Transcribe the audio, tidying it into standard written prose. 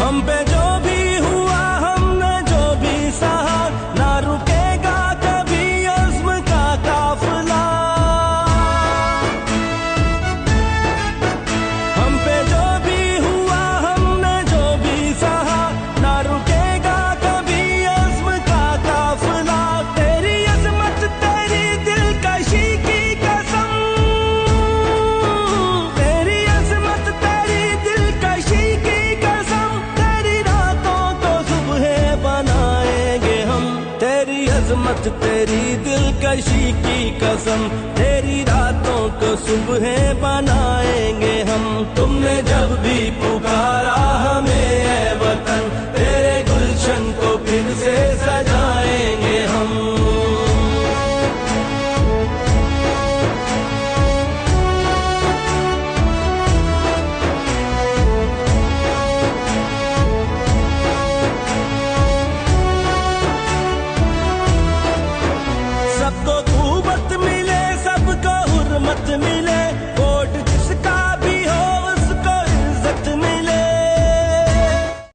हम पे जो भी हुआ, हमने जो भी सहा, ना रुकेगा कभी अज़्म का काफिला। हम पे जो भी हुआ, हमने जो भी सहा, ना रुकेगा कभी अज़्म का काफिला। तेरी अज़मत तेरी दिलकशी की कसम, तेरी अज़मत तेरी दिलकशी की कसम, तेरी रातों को सुबह बनाएंगे हम। तेरी अज़मत तेरी दिलकशी की कसम, तेरी रातों को सुबह बनाएंगे हम। तुमने जब भी पुकारा